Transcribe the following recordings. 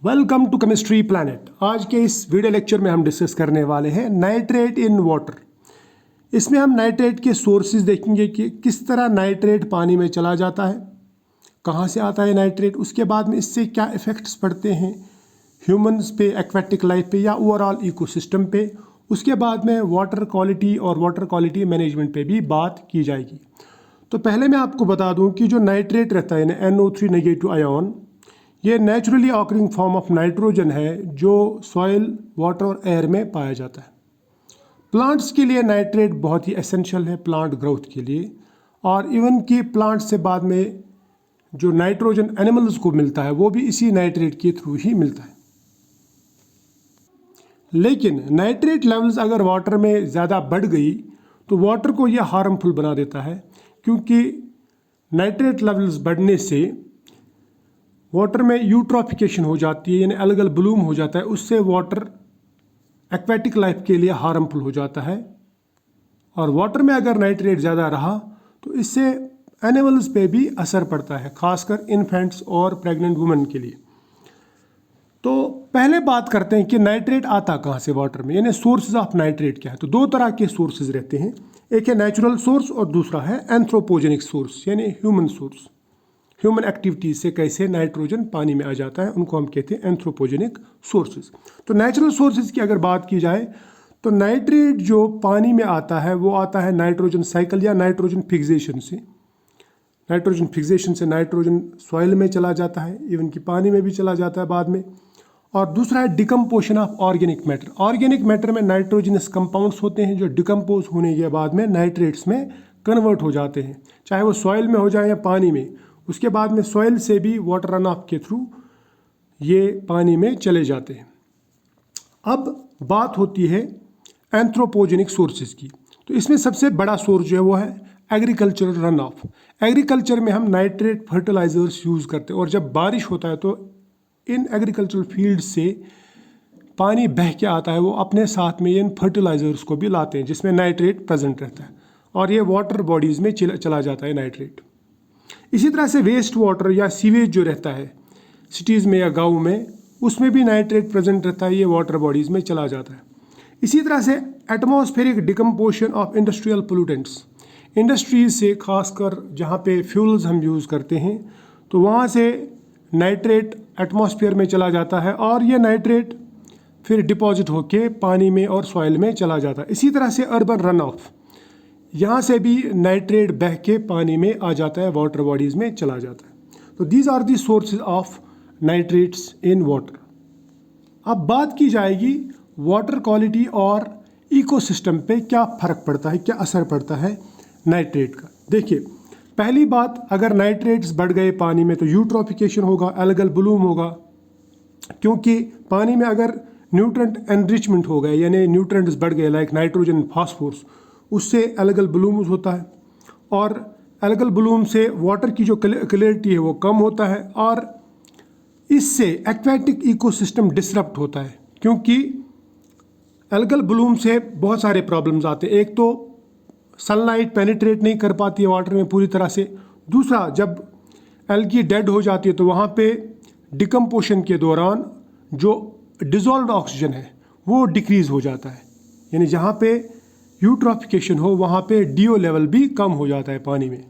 Welcome to chemistry planet. आज के इस वीडियो लेक्चर में हम डिस्कस करने वाले हैं नाइट्रेट इन वाटर। इसमें हम नाइट्रेट के सोर्सेज देखेंगे कि किस तरह नाइट्रेट पानी में चला जाता है, कहाँ से आता है नाइट्रेट, उसके बाद में इससे क्या इफ़ेक्ट्स पड़ते हैं ह्यूमंस पे, एक्वेटिक लाइफ पे या ओवरऑल इकोसिस्टम पे। उसके बाद में वाटर क्वालिटी और वाटर क्वालिटी मैनेजमेंट पे भी बात की जाएगी। तो पहले मैं आपको बता दूं कि जो नाइट्रेट रहता है NO3 नेगेटिव आयन, ये naturally occurring form of nitrogen है जो सॉइल, वाटर और एयर में पाया जाता है। प्लांट्स के लिए नाइट्रेट बहुत ही एसेंशियल है प्लांट ग्रोथ के लिए, और इवन कि प्लांट से बाद में जो नाइट्रोजन एनिमल्स को मिलता है वो भी इसी नाइट्रेट के थ्रू ही मिलता है। लेकिन नाइट्रेट लेवल्स अगर वाटर में ज़्यादा बढ़ गई तो वाटर को यह हार्मफुल बना देता है, क्योंकि नाइट्रेट लेवल्स बढ़ने से वाटर में यूट्रॉफिकेशन हो जाती है, यानी अलग अलग ब्लूम हो जाता है। उससे वाटर एक्वेटिक लाइफ के लिए हार्मफुल हो जाता है। और वाटर में अगर नाइट्रेट ज़्यादा रहा तो इससे एनिमल्स पे भी असर पड़ता है, खासकर इन्फेंट्स और प्रेग्नेंट वुमेन के लिए। तो पहले बात करते हैं कि नाइट्रेट आता कहाँ से वाटर में, यानी सोर्सेज ऑफ नाइट्रेट क्या है। तो दो तरह के सोर्सेज रहते हैं, एक है नेचुरल सोर्स और दूसरा है एंथ्रोपोजेनिक सोर्स, यानी ह्यूमन सोर्स। ह्यूमन एक्टिविटीज से कैसे नाइट्रोजन पानी में आ जाता है, उनको हम कहते हैं एंथ्रोपोजेनिक सोर्सेज। तो नेचुरल सोर्सेज की अगर बात की जाए तो नाइट्रेट जो पानी में आता है वो आता है नाइट्रोजन साइकिल या नाइट्रोजन फिक्सेशन से। नाइट्रोजन फिक्सेशन से नाइट्रोजन सॉइल में चला जाता है, इवन कि पानी में भी चला जाता है बाद में। और दूसरा है decomposition of organic matter. Organic matter में नाइट्रोजनस कंपाउंड्स होते हैं जो डिकम्पोज होने के बाद में नाइट्रेट्स में कन्वर्ट हो जाते हैं, चाहे वो सॉइल में हो जाए या पानी में। उसके बाद में सॉइल से भी वाटर रन ऑफ के थ्रू ये पानी में चले जाते हैं। अब बात होती है एंथ्रोपोजेनिक सोर्सेज की। तो इसमें सबसे बड़ा सोर्स जो है वो है एग्रीकल्चरल रन ऑफ। एग्रीकल्चर में हम नाइट्रेट फर्टिलाइजर्स यूज़ करते हैं, और जब बारिश होता है तो इन एग्रीकल्चरल फील्ड से पानी बह के आता है, वो अपने साथ में इन फर्टिलाइजर्स को भी लाते हैं जिसमें नाइट्रेट प्रेजेंट रहता है, और ये वाटर बॉडीज़ में चला जाता है नाइट्रेट। इसी तरह से वेस्ट वाटर या सीवेज जो रहता है सिटीज़ में या गाँव में, उसमें भी नाइट्रेट प्रेजेंट रहता है, ये वाटर बॉडीज़ में चला जाता है। इसी तरह से atmospheric decomposition of industrial pollutants. Industries से, खासकर जहाँ पे फ्यूल्स हम यूज़ करते हैं, तो वहाँ से नाइट्रेट एटमॉस्फेयर में चला जाता है, और ये नाइट्रेट फिर डिपॉजिट होके पानी में और सॉइल में चला जाता है। इसी तरह से अर्बन रन ऑफ, यहाँ से भी नाइट्रेट बह के पानी में आ जाता है, वाटर बॉडीज़ में चला जाता है। तो these are the sources of nitrates in water. अब बात की जाएगी वाटर क्वालिटी और इकोसिस्टम पे क्या फ़र्क पड़ता है, क्या असर पड़ता है नाइट्रेट का। देखिए, पहली बात, अगर नाइट्रेट्स बढ़ गए पानी में तो यूट्रॉफिकेशन होगा, अलगल ब्लूम होगा, क्योंकि पानी में अगर न्यूट्रेंट एनरिचमेंट हो गए, यानी न्यूट्रेंट्स बढ़ गए लाइक नाइट्रोजन, फास्फोरस, उससे अलगल ब्लूम्स होता है, और अलगल ब्लूम से वाटर की जो क्लियरिटी है वो कम होता है, और इससे एक्वेटिक इकोसिस्टम डिसरप्ट होता है, क्योंकि अलगल ब्लूम से बहुत सारे प्रॉब्लम्स आते हैं। एक तो सनलाइट पेनिट्रेट नहीं कर पाती है वाटर में पूरी तरह से। दूसरा, जब एल्गी डेड हो जाती है तो वहाँ पे डिकम्पोजिशन के दौरान जो डिज़ोल्व्ड ऑक्सीजन है वो डिक्रीज़ हो जाता है, यानी जहाँ पे यूट्रॉफिकेशन हो वहाँ पे DO लेवल भी कम हो जाता है पानी में।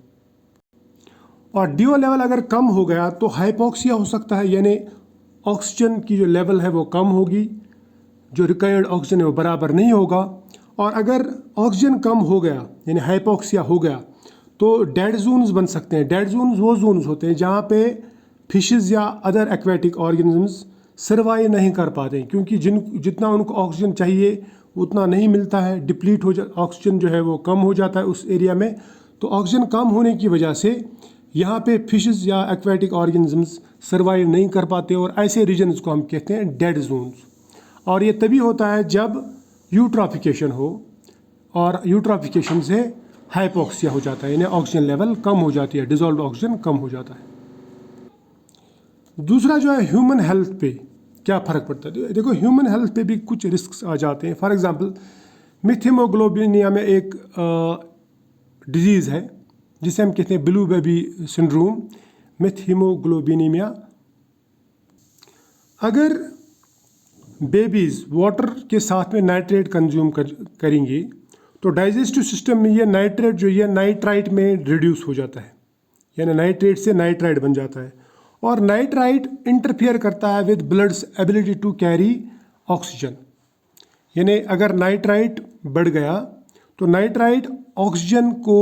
और DO लेवल अगर कम हो गया तो हाइपोक्सिया हो सकता है, यानी ऑक्सीजन की जो लेवल है वो कम होगी, जो रिक्वायर्ड ऑक्सीजन है वो बराबर नहीं होगा। और अगर ऑक्सीजन कम हो गया, यानी हाइपोक्सिया हो गया, तो डेड जोन्स बन सकते हैं। डेड जोन्स वो जोन्स होते हैं जहाँ पे फिशेज़ या अदर एक्वेटिक ऑर्गेनिजम्स सर्वाइव नहीं कर पाते हैं, क्योंकि जितना उनको ऑक्सीजन चाहिए उतना नहीं मिलता है, डिप्लीट हो ऑक्सीजन जो है वो कम हो जाता है उस एरिया में। तो ऑक्सीजन कम होने की वजह से यहाँ पे फिशेज़ या एक्वेटिक ऑर्गेनिजम्स सर्वाइव नहीं कर पाते, और ऐसे रीजन्स को हम कहते हैं डेड जोन्स। और ये तभी होता है जब यूट्रॉफिकेशन हो, और यूट्रॉफिकेशन से हाइपोक्सिया हो जाता है, यानी ऑक्सीजन लेवल कम हो जाती है, डिजॉल्व ऑक्सीजन कम हो जाता है। दूसरा जो है ह्यूमन हेल्थ पे क्या फ़र्क पड़ता है। देखो, ह्यूमन हेल्थ पे भी कुछ रिस्क आ जाते हैं। फॉर एग्जांपल, मिथेमोग्लोबिनिया में एक डिजीज़ है जिसे हम कहते हैं ब्लू बेबी सिंड्रोम, मिथेमोग्लोबिनीमिया। अगर बेबीज़ वाटर के साथ में नाइट्रेट कंज्यूम करेंगे तो डाइजेस्टिव सिस्टम में ये नाइट्रेट जो ये नाइट्राइट में रिड्यूस हो जाता है, यानी नाइट्रेट से नाइट्राइट बन जाता है। और नाइट्राइट इंटरफियर करता है with blood's ability to carry oxygen, यानी अगर नाइट्राइट बढ़ गया तो नाइट्राइट ऑक्सीजन को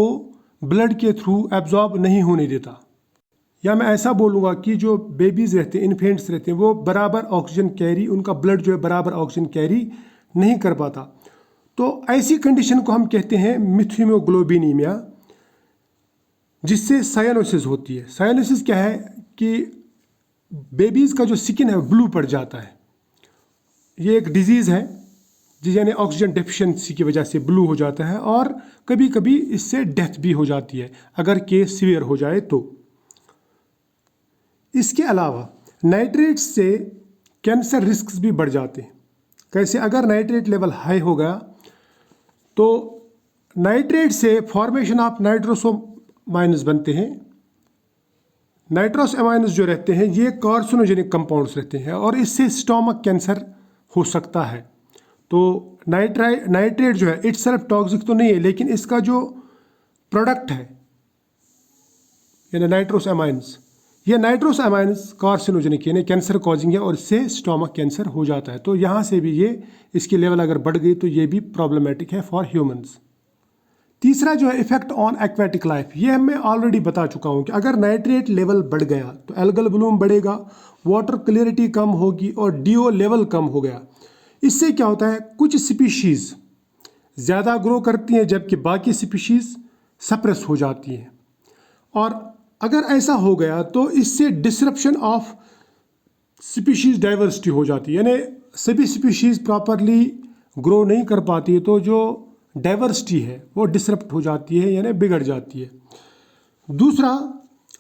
ब्लड के थ्रू एब्जॉर्ब नहीं होने देता, या मैं ऐसा बोलूँगा कि जो बेबीज़ रहते हैं, इन्फेंट्स रहते हैं, वो बराबर ऑक्सीजन कैरी, उनका ब्लड जो है बराबर ऑक्सीजन कैरी नहीं कर पाता। तो ऐसी कंडीशन को हम कहते हैं मिथीमोग्लोबिनीमिया, जिससे साइनोसिस होती है। साइनोसिस क्या है कि बेबीज़ का जो स्किन है ब्लू पड़ जाता है। ये एक डिजीज़ है यानी ऑक्सीजन डेफिशिएंसी की वजह से ब्लू हो जाता है, और कभी कभी इससे डेथ भी हो जाती है अगर केस सीवियर हो जाए तो। इसके अलावा नाइट्रेट से कैंसर रिस्क भी बढ़ जाते हैं। कैसे? अगर नाइट्रेट लेवल हाई हो गया तो नाइट्रेट से फॉर्मेशन ऑफ नाइट्रोसोमाइन्स बनते हैं। नाइट्रोसोमाइन्स जो रहते हैं ये कार्सिनोजेनिक कंपाउंड्स रहते हैं, और इससे स्टोमक कैंसर हो सकता है। तो नाइट्रेट जो है इट्स सेल्फ टॉक्सिक तो नहीं है, लेकिन इसका जो प्रोडक्ट है यानी नाइट्रोसोमाइन्स, ये नाइट्रोसोमाइन्स कार्सिनोजेनिक यानी कैंसर कॉजिंग है, और इससे स्टोमक कैंसर हो जाता है। तो यहाँ से भी ये इसकी लेवल अगर बढ़ गई तो ये भी प्रॉब्लमेटिक है फॉर ह्यूमंस। तीसरा जो है इफेक्ट ऑन एक्वेटिक लाइफ, ये मैं ऑलरेडी बता चुका हूँ कि अगर नाइट्रेट लेवल बढ़ गया तो एल्गल ब्लूम बढ़ेगा, वाटर क्लियरिटी कम होगी, और डीओ लेवल कम हो गया। इससे क्या होता है, कुछ स्पीशीज़ ज़्यादा ग्रो करती हैं जबकि बाकी स्पीशीज़ सप्रेस हो जाती हैं। और अगर ऐसा हो गया तो इससे डिसरप्शन ऑफ स्पीशीज़ डाइवर्सिटी हो जाती है, यानी सभी स्पीशीज़ प्रॉपरली ग्रो नहीं कर पाती है, तो जो डाइवर्सिटी है वो डिसरप्ट हो जाती है यानी बिगड़ जाती है। दूसरा,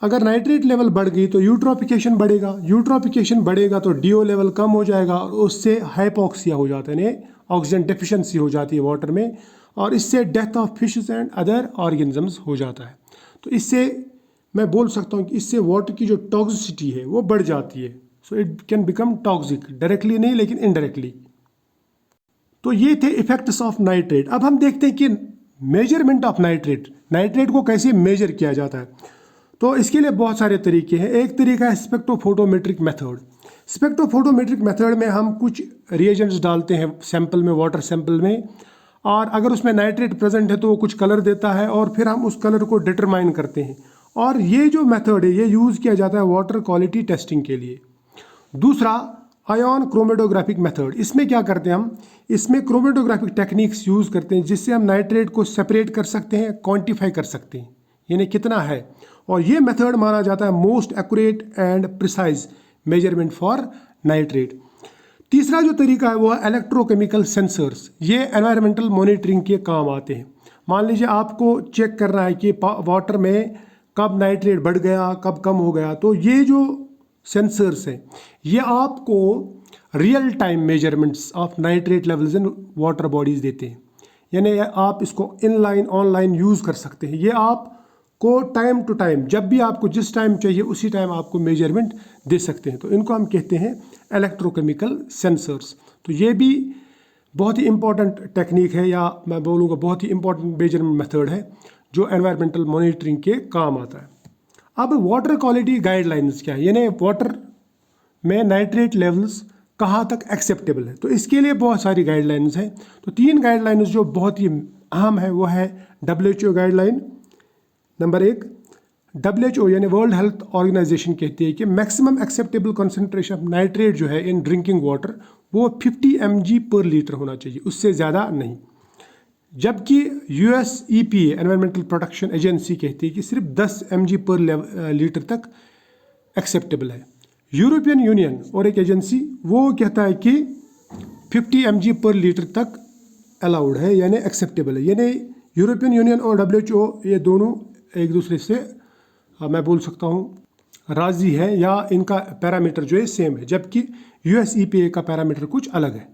अगर नाइट्रेट लेवल बढ़ गई तो यूट्रोफिकेशन बढ़ेगा, यूट्रोफिकेशन बढ़ेगा तो डीओ लेवल कम हो जाएगा, और उससे हाइपोक्सिया हो जाता है यानी ऑक्सीजन डेफिशिएंसी हो जाती है वाटर में, और इससे death of fishes and other organisms हो जाता है। तो इससे मैं बोल सकता हूँ कि इससे वाटर की जो टॉक्सिसिटी है वो बढ़ जाती है। So it can become toxic, directly नहीं लेकिन इनडायरेक्टली। तो ये थे इफेक्ट्स ऑफ नाइट्रेट। अब हम देखते हैं कि मेजरमेंट ऑफ नाइट्रेट को कैसे मेजर किया जाता है। तो इसके लिए बहुत सारे तरीके हैं। एक तरीका है स्पेक्ट्रोफोटोमेट्रिक मेथड। स्पेक्ट्रोफोटोमेट्रिक मेथड में हम कुछ रिएजेंट्स डालते हैं सैंपल में, वाटर सैंपल में, और अगर उसमें नाइट्रेट प्रेजेंट है तो वो कुछ कलर देता है, और फिर हम उस कलर को डिटरमाइन करते हैं। और ये जो मेथड है ये यूज़ किया जाता है वाटर क्वालिटी टेस्टिंग के लिए। दूसरा, आयन क्रोमेटोग्राफिक मेथड। इसमें क्या करते हैं हम, इसमें क्रोमेटोग्राफिक टेक्निक्स यूज़ करते हैं जिससे हम नाइट्रेट को सेपरेट कर सकते हैं, क्वांटिफाई कर सकते हैं यानी कितना है। और ये मेथड माना जाता है most accurate and precise measurement for nitrate. तीसरा जो तरीका है वो है इलेक्ट्रोकेमिकल सेंसर्स। ये एनवायरमेंटल मॉनिटरिंग के काम आते हैं। मान लीजिए आपको चेक करना है कि वाटर में कब नाइट्रेट बढ़ गया, कब कम हो गया, तो ये जो सेंसर्स हैं ये आपको real time measurements of nitrate levels in water bodies देते हैं। यानी आप इसको इनलाइन ऑनलाइन यूज़ कर सकते हैं। ये आपको टाइम टू टाइम, जब भी आपको जिस टाइम चाहिए उसी टाइम आपको मेजरमेंट दे सकते हैं। तो इनको हम कहते हैं इलेक्ट्रोकेमिकल सेंसर्स। तो ये भी बहुत ही इंपॉर्टेंट टेक्निक है, या मैं बोलूँगा बहुत ही इंपॉर्टेंट मेजरमेंट मेथड है जो एनवायरमेंटल मॉनिटरिंग के काम आता है। अब वाटर क्वालिटी गाइडलाइंस क्या है, यानी वाटर में नाइट्रेट लेवल्स कहाँ तक एक्सेप्टेबल है। तो इसके लिए बहुत सारी गाइडलाइंस हैं। तो 3 गाइडलाइंस जो बहुत ही अहम है वो है WHO गाइडलाइन नंबर 1। WHO यानी वर्ल्ड हेल्थ ऑर्गेनाइजेशन कहती है कि maximum acceptable concentration of nitrate जो है इन ड्रिंकिंग वाटर वो 50 mg पर लीटर होना चाहिए, उससे ज़्यादा नहीं। जबकि US EPA environmental protection agency कहती है कि सिर्फ 10 mg पर लीटर तक एक्सेप्टेबल है। यूरोपियन यूनियन और एक एजेंसी वो कहता है कि 50 mg पर लीटर तक अलाउड है यानी एक्सेप्टेबल है। यानी यूरोपियन यूनियन और WHO ये दोनों एक दूसरे से मैं बोल सकता हूँ राज़ी है, या इनका पैरामीटर जो है सेम है, जबकि US EPA का पैरामीटर कुछ अलग है।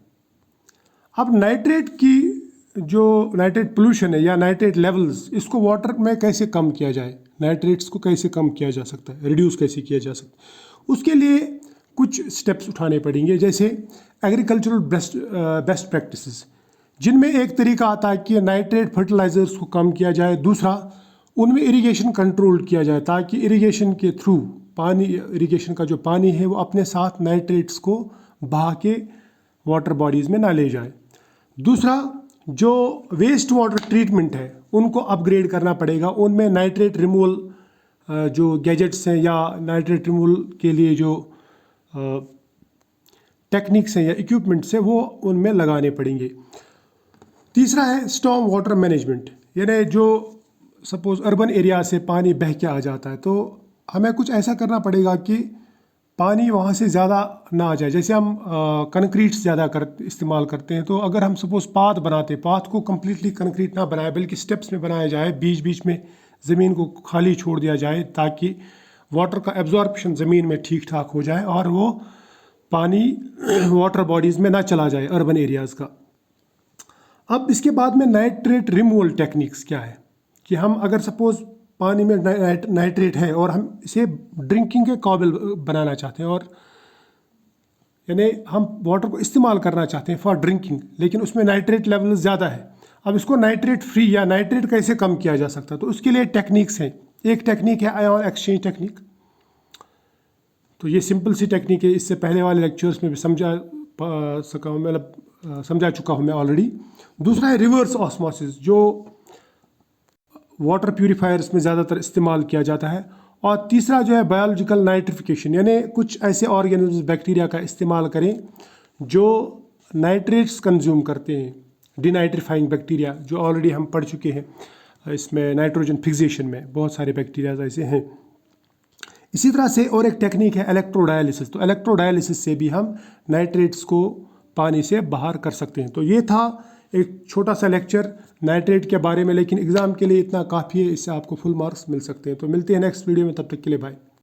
अब नाइट्रेट की जो नाइट्रेट पोल्यूशन है या नाइट्रेट लेवल्स, इसको वाटर में कैसे कम किया जाए, नाइट्रेट्स को कैसे कम किया जा सकता है, रिड्यूस कैसे किया जा सकता है, उसके लिए कुछ स्टेप्स उठाने पड़ेंगे, जैसे एग्रीकल्चरल बेस्ट प्रैक्टिसेस, जिनमें एक तरीका आता है कि नाइट्रेट फर्टिलाइजर्स को कम किया जाए। दूसरा, उनमें इरिगेशन कंट्रोल किया जाए ताकि इरिगेशन के थ्रू इरिगेशन का जो पानी है वो अपने साथ नाइट्रेट्स को बहा के वाटर बॉडीज़ में ना ले जाए। दूसरा, जो वेस्ट वाटर ट्रीटमेंट है उनको अपग्रेड करना पड़ेगा, उनमें नाइट्रेट रिमूवल जो गैजेट्स हैं या नाइट्रेट रिमूवल के लिए जो टेक्निक्स हैं या इक्विपमेंट्स हैं वो उनमें लगाने पड़ेंगे। तीसरा है स्टॉर्म वाटर मैनेजमेंट, यानी जो सपोज़ अर्बन एरिया से पानी बह के आ जाता है तो हमें कुछ ऐसा करना पड़ेगा कि पानी वहाँ से ज़्यादा ना आ जाए। जैसे हम कंक्रीट ज़्यादा इस्तेमाल करते हैं, तो अगर हम सपोज़ पाथ बनाते हैं, पाथ को कम्प्लीटली कंक्रीट ना बनाए बल्कि स्टेप्स में बनाया जाए, बीच बीच में ज़मीन को खाली छोड़ दिया जाए ताकि वाटर का एब्जॉर्प्शन ज़मीन में ठीक ठाक हो जाए और वो पानी वाटर बॉडीज़ में ना चला जाए अर्बन एरियाज़ का। अब इसके बाद में नाइट्रेट रिमूवल टेक्निक्स क्या है कि हम अगर सपोज़ पानी में नाइट्रेट है और हम इसे ड्रिंकिंग के काबिल बनाना चाहते हैं, और यानी हम वाटर को इस्तेमाल करना चाहते हैं फॉर ड्रिंकिंग, लेकिन उसमें नाइट्रेट लेवल ज़्यादा है। अब इसको नाइट्रेट फ्री या नाइट्रेट कैसे कम किया जा सकता है, तो उसके लिए टेक्निक्स हैं। एक टेक्निक है आयन एक्सचेंज टेक्निक, तो ये सिंपल सी टेक्निक है, इससे पहले वाले लेक्चर्स में भी समझा चुका हूँ मैं ऑलरेडी। दूसरा है रिवर्स ऑस्मोसिस, जो वाटर प्यूरीफायर्स में ज़्यादातर इस्तेमाल किया जाता है। और तीसरा जो है बायोलॉजिकल नाइट्रिफिकेशन, यानी कुछ ऐसे ऑर्गेनिज्म बैक्टीरिया का इस्तेमाल करें जो नाइट्रेट्स कंज्यूम करते हैं, डिनाइट्रीफाइंग बैक्टीरिया, जो ऑलरेडी हम पढ़ चुके हैं इसमें नाइट्रोजन फिक्सेशन में बहुत सारे बैक्टीरिया ऐसे हैं। इसी तरह से और एक टेक्निक है इलेक्ट्रोडायलिसिस, तो इलेक्ट्रोडायलिसिस से भी हम नाइट्रेट्स को पानी से बाहर कर सकते हैं। तो ये था एक छोटा सा लेक्चर नाइट्रेट के बारे में, लेकिन एग्ज़ाम के लिए इतना काफ़ी है, इससे आपको फुल मार्क्स मिल सकते हैं। तो मिलते हैं नेक्स्ट वीडियो में, तब तक के लिए बाय।